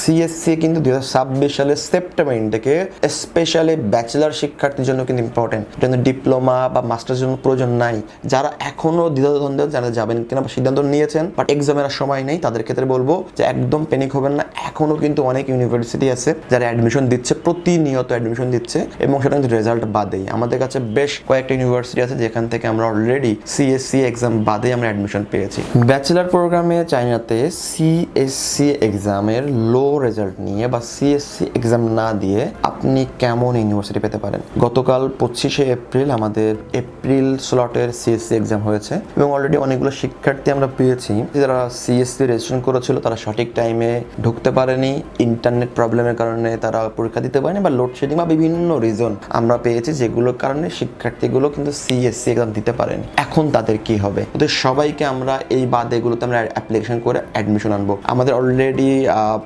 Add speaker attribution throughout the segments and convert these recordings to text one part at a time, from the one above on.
Speaker 1: CSC কিন্তু 2026 সালের September ইনটেকে specially bachelor শিক্ষার্থীর জন্য কিন্তু ইম্পর্টেন্ট। কিন্তু ডিপ্লোমা বা মাস্টার্স জন্য প্রয়োজন নাই। যারা এখনো দ্বিধাদ্বন্দ্বে যারা যাবেন কিনা বা সিদ্ধান্ত নিয়েছেন বাট এক্সামের সময় নেই, তাদের ক্ষেত্রে বলবো যে একদম প্যানিক হবেন না। এখনো কিন্তু অনেক ইউনিভার্সিটি আছে যারা অ্যাডমিশন দিচ্ছে, প্রতিনিয়ত অ্যাডমিশন দিচ্ছে এবং সেটা কিন্তু রেজাল্ট বাদেই। আমাদের কাছে বেশ কয়েকটা ইউনিভার্সিটি আছে যেখান থেকে আমরা অলরেডি সিএসসি এক্সাম বাদে আমরা অ্যাডমিশন পেয়েছি। ব্যাচেলার প্রোগ্রামে চাইনাতে সিএসসি এক্সামের লো রেজাল্ট নিয়ে বা সিএসসি এক্সাম না দিয়ে আপনি কেমন ইউনিভার্সিটি পেতে পারেন? গতকাল 25শে এপ্রিল আমাদের এপ্রিল স্লটের সিএসসি এক্সাম হয়েছে এবং অলরেডি অনেকগুলো শিক্ষার্থী আমরা পেয়েছি যারা সিএসসি রেজিস্ট্রেশন করেছিল, তারা সঠিক টাইমে ঢুকতে পারেনি, ইন্টারনেট প্রবলেমের কারণে তারা পরীক্ষা দিতে পারেনি বা লোডশেডিং বা বিভিন্ন রিজন আমরা পেয়েছি, যেগুলোর কারণে শিক্ষার্থীগুলো কিন্তু সিএসসি এক্সাম দিতে পারেনি। এখন তাদের কি হবে? ওদের সবাইকে আমরা এই বাদেগুলোতে আমরা অ্যাপ্লিকেশন করে অ্যাডমিশন আনবো। আমাদের already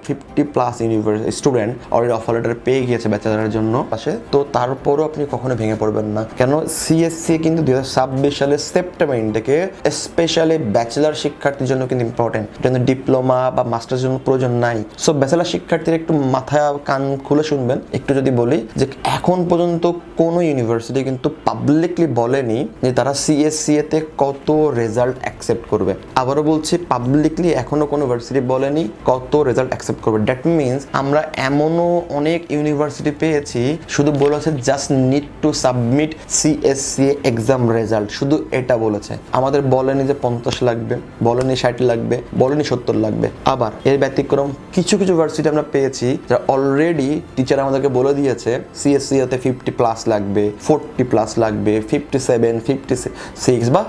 Speaker 1: 50+ university student already offer letter পেয়ে গিয়েছে ব্যাচেলারের জন্য আসে। তো তারপরও আপনি কখনো ভেঙে পড়বেন না, কেন সিএসসি কিন্তু 2026 সালের সেপ্টেম্বর ইনটেকে স্পেশালি ব্যাচেলার শিক্ষার্থীর জন্য কিন্তু ইম্পর্টেন্ট। কিন্তু ডিপ্লোমা বা মাস্টার্স জন্য প্রয়োজন নাই। সো ব্যাচেলার শিক্ষার্থীরা একটু মাথা কান খুলে শুনবেন। একটু যদি বলি যে এখন পর্যন্ত কোনো ইউনিভার্সিটি কিন্তু পাবলিকলি বলেনি যে তারা সিএসসি এতে কত রেজাল্ট অ্যাকসেপ্ট করবে। আবারও বলছি, পাবলিকলি এখনো কোনো ইউনিভার্সিটি বলেনি কত রেজাল্ট অ্যাকসেপ্ট করবে। দ্যাট মিনস আমরা এমনও অনেক ইউনিভার্সিটি পেয়েছি শুধু বলেছে just need to submit CSC exam result, শুধু এটা বলেছে। আমাদের বলেনি যে 50 লাগবে, বলেনি 60 লাগবে, বলেনি 70 লাগবে। আবার এর ব্যতিক্রম কিছু কিছু ইউনিভার্সিটি আমরা পেয়েছি যারা অলরেডি টিচার আমাদেরকে বলে দিয়েছে সিএসসি এতে 50+ লাগবে, 40+ লাগবে, 57, 56 বা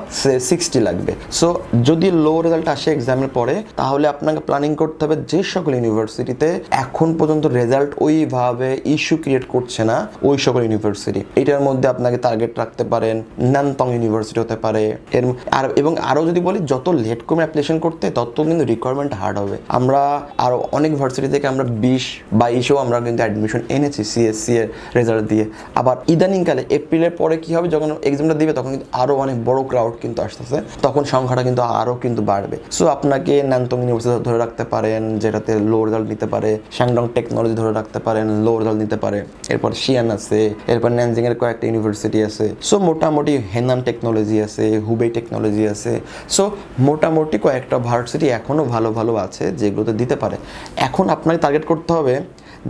Speaker 1: 60 লাগবে। সো যদি লো রেজাল্ট আসে এক্সামের পরে, তাহলে আপনাকে প্ল্যানিং করতে হবে যে সকল ইউনিভার্সিটিতে এখন পর্যন্ত রেজাল্ট ওইভাবে ইস্যু ক্রিয়েট করছে না, ওই সকল ইউনিভার্সিটি। এটার মধ্যে আপনাকে টার্গেট রাখতে পারেন নানতং ইউনিভার্সিটি হতে পারে। এবং আরও যদি বলি, যত লেট করে অ্যাপ্লিকেশন করতে তত কিন্তু রিকোয়ারমেন্ট হার্ড হবে। আমরা আরও অনেক ভার্সিটি থেকে আমরা 20-22ও আমরা কিন্তু অ্যাডমিশন এনেছি সিএসসি এর রেজাল্ট দিয়ে। আবার ইদানিংকালে এপ্রিলের পরে কি হবে, যখন এক্সামটা দিবে তখন কিন্তু আরও অনেক বড় ক্রাউড কিন্তু আসতেছে, তখন সংখ্যাটা কিন্তু আরও কিন্তু বাড়বে। সো আপনাকে নানতং ইউনিভার্সিটি ধরে রাখতে পারেন যেটাতে লো রেজাল্ট নিতে পারে, শ্যাংডং টেকনোলজি ধরে রাখতে পারেন, লো রেজাল্ট নিতে পারে। এরপর শিয়ান আছে, এরপর ন্যানজিং এর কয়েকটা ইউনিভার্সিটি আছে। সো মোটামুটি হেনান টেকনোলজি আছে, হুবেই টেকনোলজি আছে। সো মোটামুটি কয়েকটা ভার্সিটি এখনও ভালো ভালো আছে যেগুলোতে দিতে পারে। এখন আপনাকে টার্গেট করতে হবে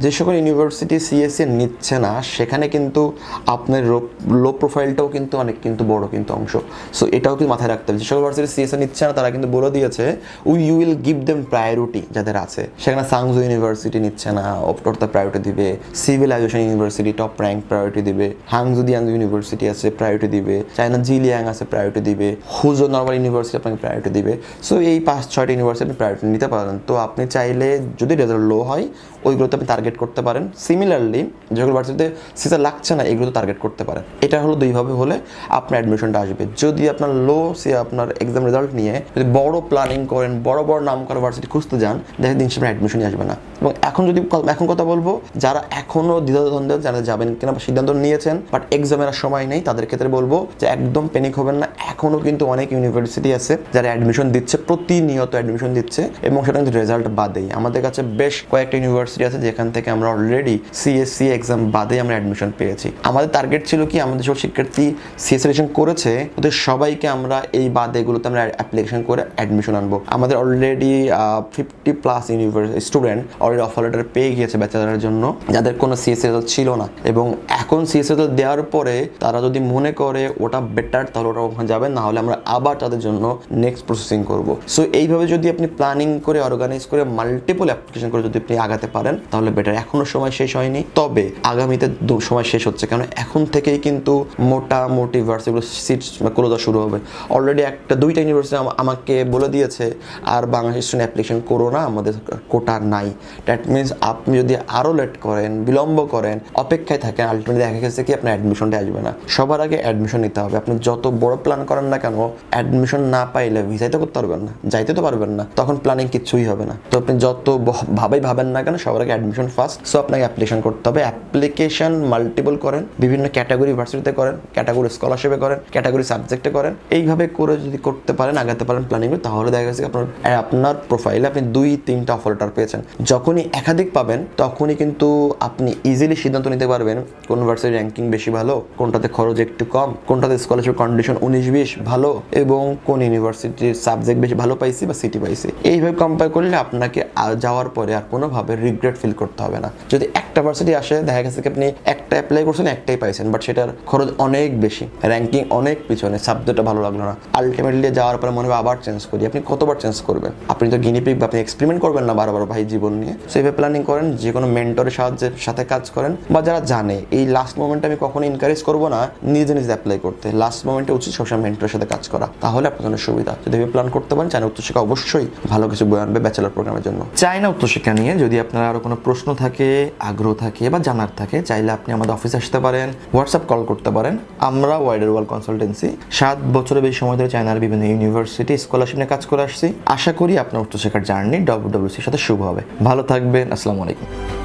Speaker 1: যে সকল ইউনিভার্সিটি সিএসসি নিচ্ছে না, সেখানে কিন্তু আপনার লো প্রোফাইলটাও কিন্তু অনেক কিন্তু বড় কিন্তু অংশ। সো এটাও কিন্তু মাথায় রাখতে হবে। যে সকল ইউনিভার্সিটি সিএসসি নিচ্ছে না তারা কিন্তু বলে দিয়েছে you will give them priority যাদের আছে। সেখানে সাংজু ইউনিভার্সিটি নিচ্ছে না, অপটোরতা প্রায়োরিটি দিবে। Civilisation university top rank priority দিবে। হাংজু দিয়াংজু ইউনিভার্সিটি আছে প্রায়োরিটি দিবে। চায়না জিলিয়াং আছে প্রায়োরিটি দিবে। হুজো নর্মাল ইউনিভার্সিটি আপনাকে প্রায়োরিটি দিবে। সো এই 5-6টা ইউনিভার্সিটি প্রায়োরিটি নিতে পারেন। তো আপনি চাইলে যদি রেজাল্ট লো হয় ওইগুলোতে আপনি টার্গেট করতে পারেন। সিমিলারলি যেগুলো ভার্সিটিতে সিসা লাগছে না এগুলো টার্গেট করতে পারেন। এটা হলো দুইভাবে হলে আপনার অ্যাডমিশনটা আসবে। যদি আপনার লো আপনার এক্সাম রেজাল্ট নিয়ে যদি বড় প্ল্যানিং করেন, বড় বড় নাম করা ভার্সিটি খুঁজতে যান, দেখেন দিন সেখানে অ্যাডমিশনই আসবে না। এবং এখন কথা বলবো, যারা এখনো দ্বিধাদ্বন্দ্বে যারা যাবেন কিনা বা সিদ্ধান্ত নিয়েছেন বাট এক্সামের সময় নেই, তাদের ক্ষেত্রে বলবো যে একদম প্যানিক হবেন না। এখনো কিন্তু অনেক ইউনিভার্সিটি আছে যারা অ্যাডমিশন দিচ্ছে, প্রতিনিয়ত অ্যাডমিশন দিচ্ছে এবং সেটা কিন্তু রেজাল্ট বাদেই। আমাদের কাছে বেশ কয়েকটা ইউনিভার্সিটি আছে যেখান থেকে আমরা অলরেডি সিএসসি এক্সাম বাদে আমরা অ্যাডমিশন পেয়েছি। আমাদের টার্গেট ছিল কি, আমাদের সব শিক্ষার্থী সিএসসি রেজিস্ট্রেশন করেছে ওদের সবাইকে আমরা এই বাদেগুলোতে আমরা অ্যাপ্লিকেশন করে অ্যাডমিশন আনবো। আমাদের already 50+ university student already offer letter পেয়ে গিয়েছে ব্যাচেলারের জন্য, যাদের কোনো সিএসসি রেজাল্ট ছিল না। এবং এখন সিএসসি রেজাল্ট দেওয়ার পরে তারা যদি মনে করে ওটা বেটার তাহলে ওটা ওখানে যাবে, না হলে আমরা আবার তাদের জন্য নেক্সট প্রসেসিং করব। সো এইভাবে যদি আপনি প্ল্যানিং করে অর্গানাইজ করে মাল্টিপল অ্যাপ্লিকেশন করে যদি আপনি আগাতে পারেন তাহলে বেটার। এখনো সময় শেষ হয়নি, তবে আগামীতে সময় শেষ হচ্ছে, কারণ এখন থেকেই কিন্তু মোটামুটি ভার্সিটিগুলো সিট ক্লোজ শুরু হবে। অলরেডি 1-2টা ইউনিভার্সিটি আমাকে বলে দিয়েছে আর বাংলাদেশ স্টুডেন্ট অ্যাপ্লিকেশন করো না, আমাদের কোটা নাই। দ্যাট মিনস আপনি যদি আরও লেট করেন, বিলম্ব করেন, অপেক্ষায় থাকেন, আলটিমেটলি দেখা গেছে কি আপনার অ্যাডমিশনটা আসবে না। সবার আগে অ্যাডমিশন নিতে হবে। আপনি যত বড় প্ল্যান করেন না কেন, অ্যাডমিশন না পাইলে ভিসাই তো করতে পারবেন না, যাইতে তো পারবেন না, তখন প্ল্যানিং কিচ্ছুই হবে না। তো আপনি যত ভাবেন না কেন, সবার আগে অ্যাডমিশন ফার্স্ট। সো আপনাকে অ্যাপ্লিকেশন করতে হবে। অ্যাপ্লিকেশন মাল্টিপল করেন, বিভিন্ন ক্যাটাগরি ভার্সিটিতে করেন, ক্যাটাগরি স্কলারশিপে করেন, ক্যাটাগরি সাবজেক্টে করেন। এইভাবে করে যদি করতে পারেন, আগাতে পারেন প্ল্যানিং, তাহলে দেখা গেছে আপনার প্রোফাইলে আপনি 2-3টা অফার লেটার পেয়েছেন। যখন যখনই একাধিক পাবেন তখনই কিন্তু আপনি ইজিলি সিদ্ধান্ত নিতে পারবেন কোন ভার্সিটির র্যাঙ্কিং বেশি ভালো, কোনটাতে খরচ একটু কম, কোনটাতে স্কলারশিপ কন্ডিশন 19-20 ভালো, এবং কোন ইউনিভার্সিটির সাবজেক্ট বেশি ভালো পাইছি বা সিটি পাইছি। এইভাবে কম্পেয়ার করলে আপনাকে যাওয়ার পরে আর কোনোভাবে রিগ্রেট ফিল করতে হবে না। যদি একটা ভার্সিটি আসে, দেখা গেছে কি আপনি একটা অ্যাপ্লাই করছেন, একটাই পাইছেন, বাট সেটার খরচ অনেক বেশি, র্যাঙ্কিং অনেক পিছনে, সাবজেক্টটা ভালো লাগলো না, আলটিমেটলি যাওয়ার পরে মনে হবে আবার চেঞ্জ করি। আপনি কতবার চেঞ্জ করবেন? আপনি তো গিনিপিক বা আপনি এক্সপেরিমেন্ট করবেন না বারবার ভাই জীবন নিয়ে। সেইভাবে প্ল্যানিং করেন, যে কোনো মেন্টরের সাথে কাজ করেন, বা যারা জানে এই লাস্ট মোমেন্টে আমি কখনো এনকারেজ করবো না নিজে নিজে অ্যাপ্লাই করতে, লাস্ট মোমেন্টে উচিত সবসময় মেন্টরের সাথে কাজ করা, তাহলে আপনার জন্য সুবিধা। যদি প্ল্যান করতে পারেন, চাইনা উচ্চশিক্ষা অবশ্যই ভালো কিছু বই আনবে ব্যাচেলর প্রোগ্রামের জন্য। চাইনা উচ্চশিক্ষা নিয়ে যদি আপনার আরো কোনো প্রশ্ন থাকে, আগ্রহ থাকে বা জানার থাকে, চাইলে আপনি আমাদের অফিসে আসতে পারেন, হোয়াটসঅ্যাপ কল করতে পারেন। আমরা ওয়াইডার ওয়ার্ল্ড কনসালটেন্সি 7 বছরের বেশি সময় ধরে চায়নার বিভিন্ন ইউনিভার্সিটি স্কলারশিপ নিয়ে কাজ করে আসছি। আশা করি আপনার উচ্চশিক্ষার জার্নি WWC এর সাথে শুভ হবে। ভালো থাকবেন। আসসালামু আলাইকুম।